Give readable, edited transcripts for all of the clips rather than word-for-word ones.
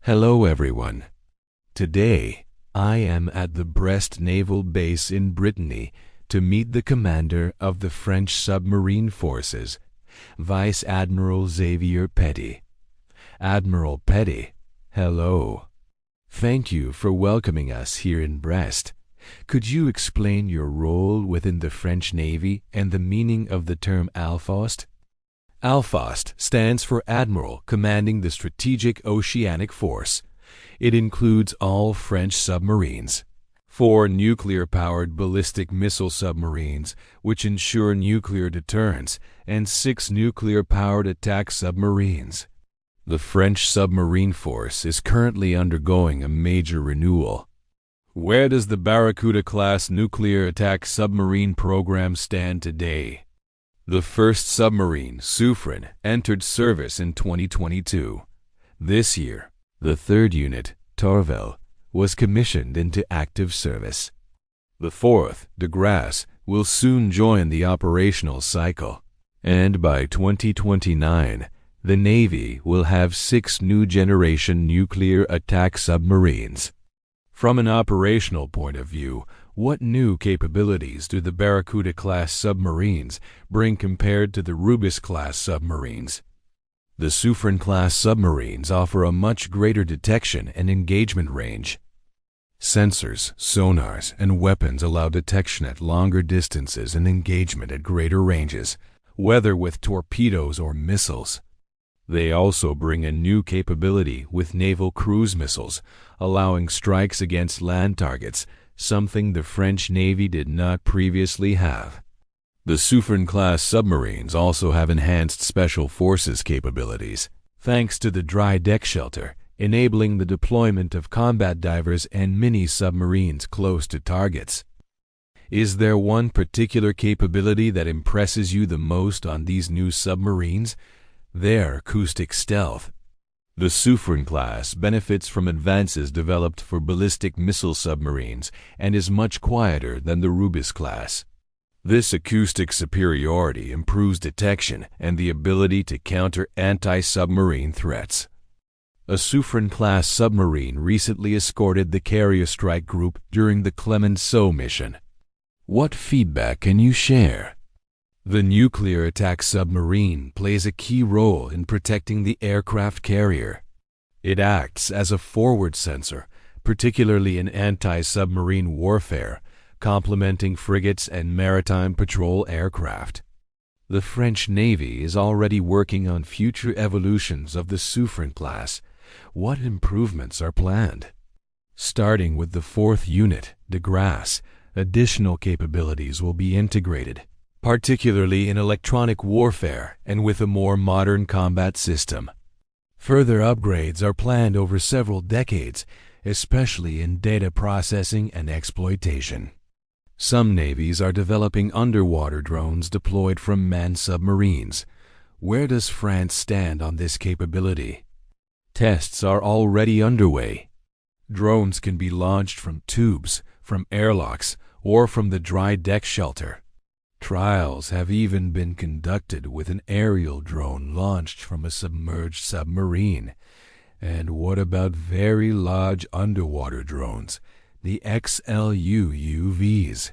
Hello everyone. Today, I am at the Brest Naval Base in Brittany to meet the commander of the French Submarine Forces, Vice Admiral Xavier Petit. Admiral Petit, hello. Thank you for welcoming us here in Brest. Could you explain your role within the French Navy and the meaning of the term ALFOST? ALFOST stands for Admiral Commanding the Strategic Oceanic Force. It includes all French submarines, 4 nuclear-powered ballistic missile submarines, which ensure nuclear deterrence, and 6 nuclear-powered attack submarines. The French submarine force is currently undergoing a major renewal. Where does the Barracuda-class nuclear attack submarine program stand today? The first submarine, Suffren, entered service in 2022. This year, the third unit, Naval, was commissioned into active service. The fourth, de Grasse, will soon join the operational cycle. And by 2029, the Navy will have 6 new-generation nuclear attack submarines. From an operational point of view, what new capabilities do the Barracuda-class submarines bring compared to the Rubis-class submarines? The Suffren-class submarines offer a much greater detection and engagement range. Sensors, sonars, and weapons allow detection at longer distances and engagement at greater ranges, whether with torpedoes or missiles. They also bring a new capability with naval cruise missiles, allowing strikes against land targets, something the French Navy did not previously have. The Suffren-class submarines also have enhanced special forces capabilities, thanks to the dry deck shelter, enabling the deployment of combat divers and mini-submarines close to targets. Is there one particular capability that impresses you the most on these new submarines? Their acoustic stealth. The Suffren class benefits from advances developed for ballistic missile submarines and is much quieter than the Rubis class. This acoustic superiority improves detection and the ability to counter anti-submarine threats. A Suffren-class submarine recently escorted the carrier strike group during the Clémenceau mission. What feedback can you share? The nuclear attack submarine plays a key role in protecting the aircraft carrier. It acts as a forward sensor, particularly in anti-submarine warfare, complementing frigates and maritime patrol aircraft. The French Navy is already working on future evolutions of the Suffren class. What improvements are planned? Starting with the 4th unit, de Grasse, additional capabilities will be integrated, particularly in electronic warfare and with a more modern combat system. Further upgrades are planned over several decades, especially in data processing and exploitation. Some navies are developing underwater drones deployed from manned submarines. Where does France stand on this capability? Tests are already underway. Drones can be launched from tubes, from airlocks, or from the dry deck shelter. Trials have even been conducted with an aerial drone launched from a submerged submarine. And what about very large underwater drones, the XLUUVs?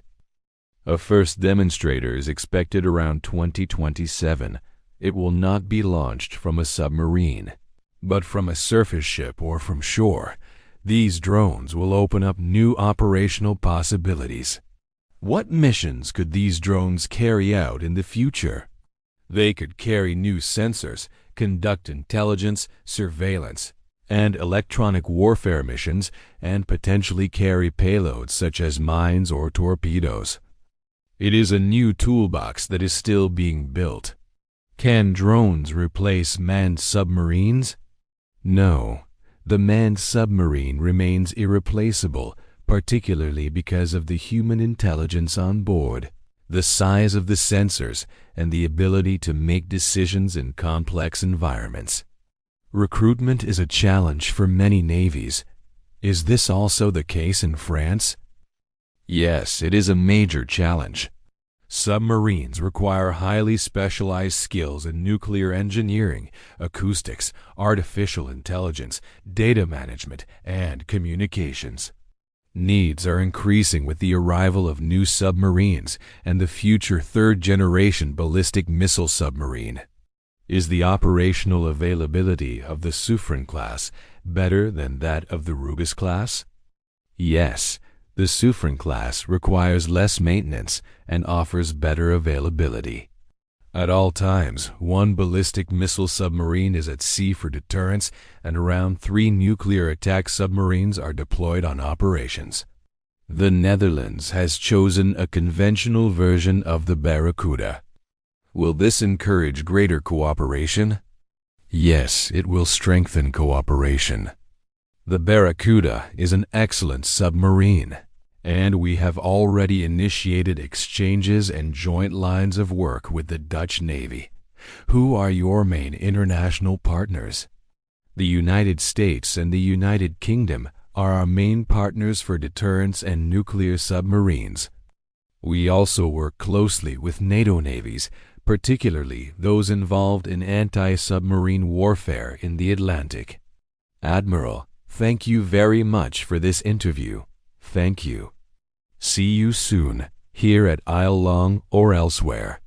A first demonstrator is expected around 2027. It will not be launched from a submarine, but from a surface ship or from shore. These drones will open up new operational possibilities. What missions could these drones carry out in the future? They could carry new sensors, conduct intelligence, surveillance, and electronic warfare missions, and potentially carry payloads such as mines or torpedoes. It is a new toolbox that is still being built. Can drones replace manned submarines? No. The manned submarine remains irreplaceable, particularly because of the human intelligence on board, the size of the sensors, and the ability to make decisions in complex environments. Recruitment is a challenge for many navies. Is this also the case in France? Yes, it is a major challenge. Submarines require highly specialized skills in nuclear engineering, acoustics, artificial intelligence, data management, and communications. Needs are increasing with the arrival of new submarines and the future third-generation ballistic missile submarine. Is the operational availability of the Suffren class better than that of the Barracuda-class? Yes, the Suffren class requires less maintenance and offers better availability. At all times, one ballistic missile submarine is at sea for deterrence, and around 3 nuclear attack submarines are deployed on operations. The Netherlands has chosen a conventional version of the Barracuda. Will this encourage greater cooperation? Yes, it will strengthen cooperation. The Barracuda is an excellent submarine, and we have already initiated exchanges and joint lines of work with the Dutch Navy. Who are your main international partners? The United States and the United Kingdom are our main partners for deterrence and nuclear submarines. We also work closely with NATO navies, particularly those involved in anti-submarine warfare in the Atlantic. Admiral, thank you very much for this interview. Thank you. See you soon, here at Isle Long or elsewhere.